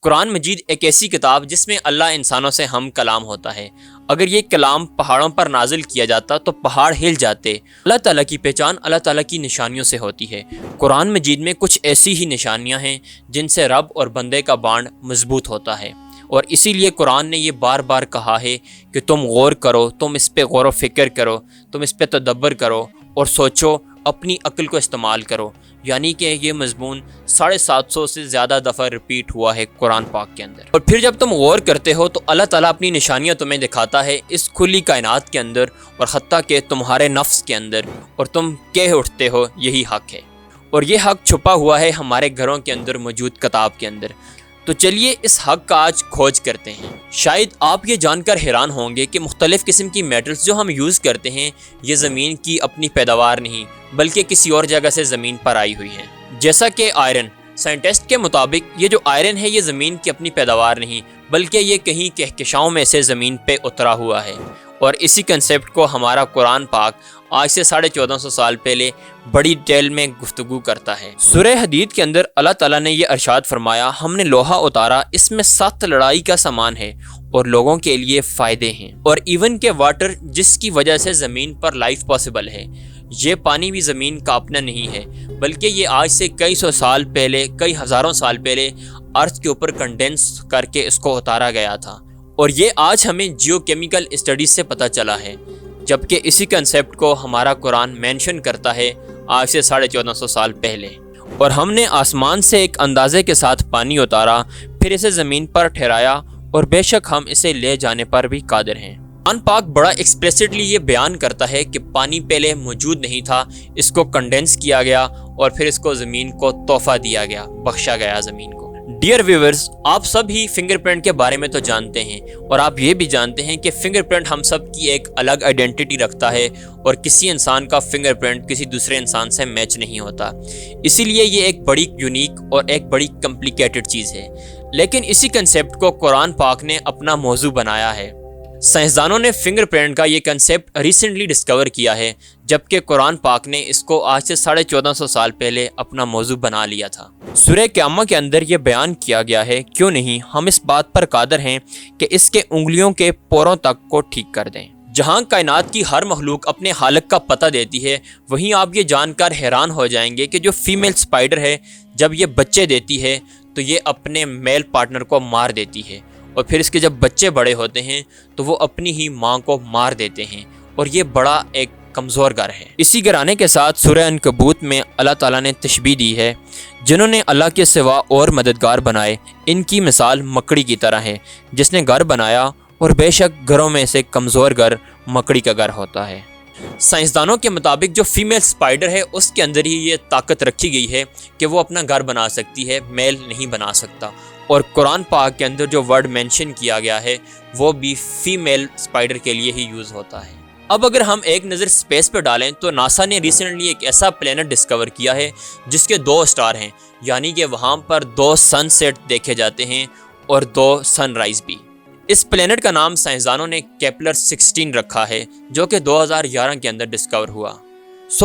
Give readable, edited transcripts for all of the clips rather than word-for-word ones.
قرآن مجید ایک ایسی کتاب جس میں اللہ انسانوں سے ہم کلام ہوتا ہے۔ اگر یہ کلام پہاڑوں پر نازل کیا جاتا تو پہاڑ ہل جاتے۔ اللہ تعالیٰ کی پہچان اللہ تعالیٰ کی نشانیوں سے ہوتی ہے۔ قرآن مجید میں کچھ ایسی ہی نشانیاں ہیں جن سے رب اور بندے کا بانڈ مضبوط ہوتا ہے، اور اسی لیے قرآن نے یہ بار بار کہا ہے کہ تم غور کرو، تم اس پہ غور و فکر کرو، تم اس پہ تدبر کرو اور سوچو، اپنی عقل کو استعمال کرو۔ یعنی کہ یہ مضمون 750 سے زیادہ دفعہ ریپیٹ ہوا ہے قرآن پاک کے اندر۔ اور پھر جب تم غور کرتے ہو تو اللہ تعالیٰ اپنی نشانیاں تمہیں دکھاتا ہے اس کھلی کائنات کے اندر، اور حتیٰ کہ تمہارے نفس کے اندر، اور تم کہہ اٹھتے ہو یہی حق ہے، اور یہ حق چھپا ہوا ہے ہمارے گھروں کے اندر موجود کتاب کے اندر۔ تو چلیے اس حق کا آج کھوج کرتے ہیں۔ شاید آپ یہ جان کر حیران ہوں گے کہ مختلف قسم کی میٹلز جو ہم یوز کرتے ہیں یہ زمین کی اپنی پیداوار نہیں بلکہ کسی اور جگہ سے زمین پر آئی ہوئی ہیں۔ جیسا کہ آئرن، سائنٹسٹ کے مطابق یہ جو آئرن ہے یہ زمین کی اپنی پیداوار نہیں بلکہ یہ کہیں کہکشاؤں میں سے زمین پہ اترا ہوا ہے، اور اسی کنسیپٹ کو ہمارا قرآن پاک آج سے 1450 سال پہلے بڑی ڈیٹیل میں گفتگو کرتا ہے۔ سورہ حدید کے اندر اللہ تعالیٰ نے یہ ارشاد فرمایا، ہم نے لوہا اتارا، اس میں 7 لڑائی کا سامان ہے اور لوگوں کے لیے فائدے ہیں، اور ایون کے واٹر جس کی وجہ سے زمین پر لائف پاسبل ہے۔ یہ پانی بھی زمین کا اپنا نہیں ہے بلکہ یہ آج سے کئی سو سال پہلے، کئی ہزاروں سال پہلے ارتھ کے اوپر کنڈینس کر کے اس کو اتارا گیا تھا، اور یہ آج ہمیں جیو کیمیکل اسٹڈیز سے پتہ چلا ہے، جبکہ اسی کنسیپٹ کو ہمارا قرآن مینشن کرتا ہے آج سے 1450 سال پہلے۔ اور ہم نے آسمان سے ایک اندازے کے ساتھ پانی اتارا، پھر اسے زمین پر ٹھہرایا، اور بے شک ہم اسے لے جانے پر بھی قادر ہیں۔ قرآن پاک بڑا ایکسپریسٹلی یہ بیان کرتا ہے کہ پانی پہلے موجود نہیں تھا، اس کو کنڈینس کیا گیا اور پھر اس کو زمین کو تحفہ دیا گیا، بخشا گیا زمین کو۔ ڈیئر ویورز، آپ سب ہی فنگر پرنٹ کے بارے میں تو جانتے ہیں، اور آپ یہ بھی جانتے ہیں کہ فنگر پرنٹ ہم سب کی ایک الگ آئیڈینٹی رکھتا ہے، اور کسی انسان کا فنگر پرنٹ کسی دوسرے انسان سے میچ نہیں ہوتا۔ اسی لیے یہ ایک بڑی یونیک اور ایک بڑی کمپلیکیٹڈ چیز ہے، لیکن اسی کنسیپٹ کو قرآن پاک نے اپنا موضوع بنایا ہے۔ سائنسدانوں نے فنگر پرنٹ کا یہ کنسیپٹ ریسنٹلی ڈسکور کیا ہے، جبکہ قرآن پاک نے اس کو آج سے 1450 سال پہلے اپنا موضوع بنا لیا تھا۔ سورہ قیامہ کے اندر یہ بیان کیا گیا ہے، کیوں نہیں ہم اس بات پر قادر ہیں کہ اس کے انگلیوں کے پوروں تک کو ٹھیک کر دیں۔ جہاں کائنات کی ہر مخلوق اپنے خالق کا پتہ دیتی ہے، وہیں آپ یہ جان کر حیران ہو جائیں گے کہ جو فیمیل سپائڈر ہے جب یہ بچے دیتی ہے تو یہ اپنے میل پارٹنر کو مار دیتی ہے، اور پھر اس کے جب بچے بڑے ہوتے ہیں تو وہ اپنی ہی ماں کو مار دیتے ہیں، اور یہ بڑا ایک کمزور گھر ہے۔ اسی گھرانے کے ساتھ سورہ عنکبوت میں اللہ تعالیٰ نے تشبیہ دی ہے، جنہوں نے اللہ کے سوا اور مددگار بنائے، ان کی مثال مکڑی کی طرح ہے جس نے گھر بنایا، اور بے شک گھروں میں سے کمزور گھر مکڑی کا گھر ہوتا ہے۔ سائنسدانوں کے مطابق جو فیمیل سپائڈر ہے اس کے اندر ہی یہ طاقت رکھی گئی ہے کہ وہ اپنا گھر بنا سکتی ہے، میل نہیں بنا سکتا، اور قرآن پاک کے اندر جو ورڈ مینشن کیا گیا ہے وہ بھی فیمیل سپائڈر کے لیے ہی یوز ہوتا ہے۔ اب اگر ہم ایک نظر سپیس پہ ڈالیں تو ناسا نے ریسنٹلی ایک ایسا پلینٹ ڈسکور کیا ہے جس کے 2 اسٹار ہیں، یعنی کہ وہاں پر 2 سن سیٹ دیکھے جاتے ہیں اور 2 سن رائز بھی۔ اس پلینٹ کا نام سائنسدانوں نے کیپلر 16 رکھا ہے، جو کہ 2011 کے اندر ڈسکور ہوا۔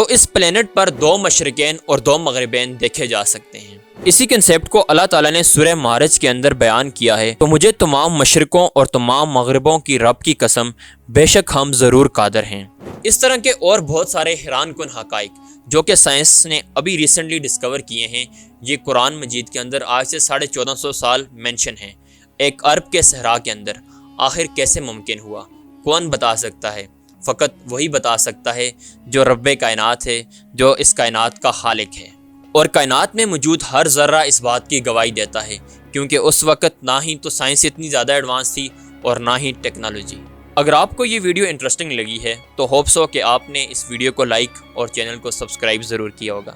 اس پلینٹ پر 2 مشرقین اور 2 مغربین دیکھے جا سکتے ہیں۔ اسی کنسیپٹ کو اللہ تعالیٰ نے سورہ معارج کے اندر بیان کیا ہے، تو مجھے تمام مشرقوں اور تمام مغربوں کی رب کی قسم، بے شک ہم ضرور قادر ہیں۔ اس طرح کے اور بہت سارے حیران کن حقائق جو کہ سائنس نے ابھی ریسنٹلی ڈسکور کیے ہیں، یہ قرآن مجید کے اندر آج سے 1450 سال مینشن ہیں۔ ایک عرب کے صحرا کے اندر آخر کیسے ممکن ہوا؟ کون بتا سکتا ہے؟ فقط وہی بتا سکتا ہے جو رب کائنات ہے، جو اس کائنات کا خالق ہے، اور کائنات میں موجود ہر ذرہ اس بات کی گواہی دیتا ہے، کیونکہ اس وقت نہ ہی تو سائنس اتنی زیادہ ایڈوانس تھی اور نہ ہی ٹیکنالوجی۔ اگر آپ کو یہ ویڈیو انٹرسٹنگ لگی ہے تو ہوپ سو کہ آپ نے اس ویڈیو کو لائک اور چینل کو سبسکرائب ضرور کیا ہوگا۔